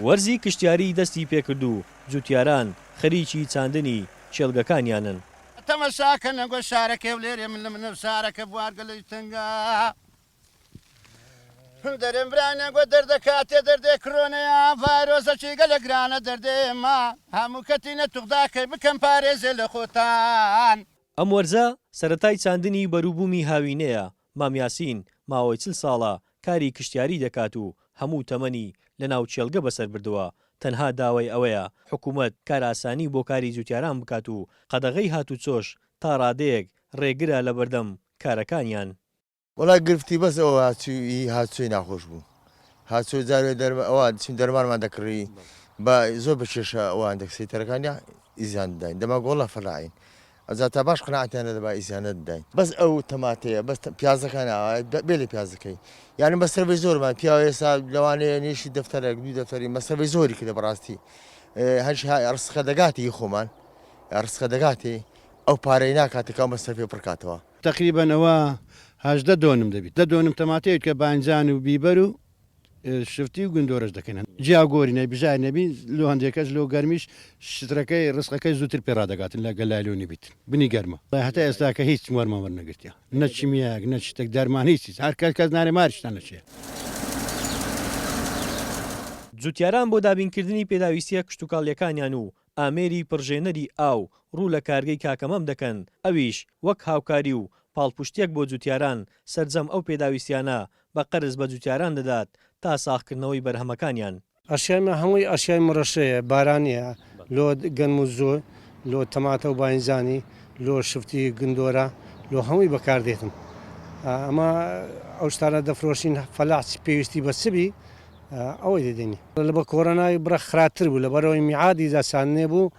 وەرزی کشتیاری دەستی پێکردو جوتیاران خەریکی چاندنی چێلگەکانیانن. تەمەشاکە نەگۆ شارەکە و لێرێ من لە منە شارەکە بوارگە لەی تەنگا دەرێن برانە گۆ دەردەکاتێ دەردێ کرۆنەیە ڤایرۆزەکی گەلە گرانە دەردێما هەموو کەتینە توغداکەی بکەم پارێزێ لە خۆتان. ئەم وەرزە سەرەتای چاندنی بەرووبوومی هاوینەیە. مامیاسین ماوەی 40 ساڵە کاری کشتیاری دەکات و هەموو تەمەنی لە ناو چێلگە بەسەر بردووە. تەنها داوای ئەوەیە حکوومەت کاراسانی بۆ کاری جوتیاران بکات و قەدەغەی هاتوچۆش تا ڕادەیەک ڕێگرە لە بەردەم کارەکانیان. وڵای گرفتی بەس ئەوە هاتووی ناخۆش بوو. هاتووی جارێ ئەوە چین دەرمانمان دەکڕی بە زۆر بە کێشە ئەوان دەکسیتەرەکانیا ئیزیان داین دەما گۆڵە فەلاین ئەجا تا باش قناعەتیانە دەبا ئیزیانە داین بەس ئەو تەماتەیە بەس پیازەکان بێ لە پیازەکەی یعنی بە سەرەوەی زۆرمان پیاوە ئێستا لەوانەیە نێشی دەفتەرێک دوی دەفتەری مەسەرەوەی زۆری کردە بەڕاستی هەرچی ڕسخە دەگاتی خۆمان ڕسخە دەگاتی ئەو پارەی ناکاتێکا مەسەرفێ پڕکاتەوە تقریبان ئەوە 18 دۆنم دەبێت 10 دۆنم تەماتەیەک کە بانجان و بیبەر و شفتی و گندۆرەش دەکەن جیاگۆری نەی بژای نەبی لۆ هەندێکەش لۆ گەرمیش شتەکەی ڕستەکەی زووتر پێڕادەگاتن لە گەلایلۆنی بیت بنی گەرمە هەتا ئێستا کە هیچ وەرمەوە نەگرتیا نەچمیاک نە شتێک دەرمان هیچ هەر کەس نارێ ماریشتان نەچێ. جوتیاران بۆ دابینکردنی پێداویستیە کشتتوکاڵیەکانیان و ئامێری پڕژێنەری ئاو ڕوو لە کارگەی کاکەمەم دەکەن ئەویش وەک هاوکاری و پاڵپشتێک بۆ جوتیاران سەرجەم ئەو پێداویستیانە بە قەرز بە جوتیاران دەدات تا ساختکردنەوەی بەرهەمەکانیان. ئەشیامە هەمووی ئەشیای مڕەشەیە بارانیە لۆ گەنم و زۆر لۆ تەماتە و باینزانی لۆ شفتی گندۆرە لۆ هەمووی بەکاردێتن ئەمە ئەو شتانە دەفرۆشین فەلاحی پێویستی بە سبی ئەوەی دەدەنی لە بە کۆرۆنای بڕە خراتر بوو لەبەرەوەی میعادی داسانێ بوو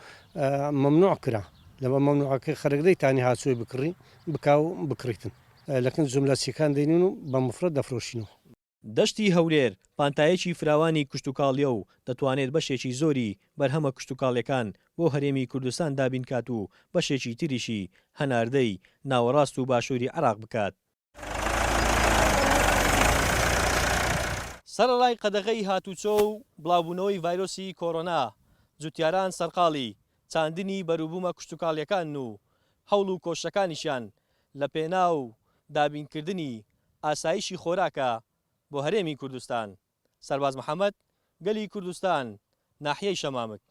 مەمنوع کرا لەبە مەمنوعەکەی خەرەکدەی تانی هاتووی بکڕی بکاو بکڕیتن لەکن جملەسیەکان دەینن و بە مفرەت دەفرۆشینەوە. دەشتی هەولێر پانتایەکی فراوانی کشتتوکاڵیە و دەتوانێت بەشێکی زۆری بەرهەمە کشتتوکاڵیەکان بۆ هەرێمی کوردستان دابینکات و بەشێکی تریشی هەناردەی ناوەڕاست و باشووری عێراق بکات. سەرەڕای قەدەغەی هاتوچۆ و بڵاوبوونەوەی ڤایرۆسی کۆڕۆنا جوتیاران سەرقاڵی چاندنی بەرووبوومە کشتتوکاڵیەکان و هەوڵ و کۆشەکانیشیان لە پێناو دابینکردنی ئاسایشی خۆراکە بۆ هەرێمی کوردستان. سەرباز محەممەد گەلی کوردستان ناحیەی شەمامک.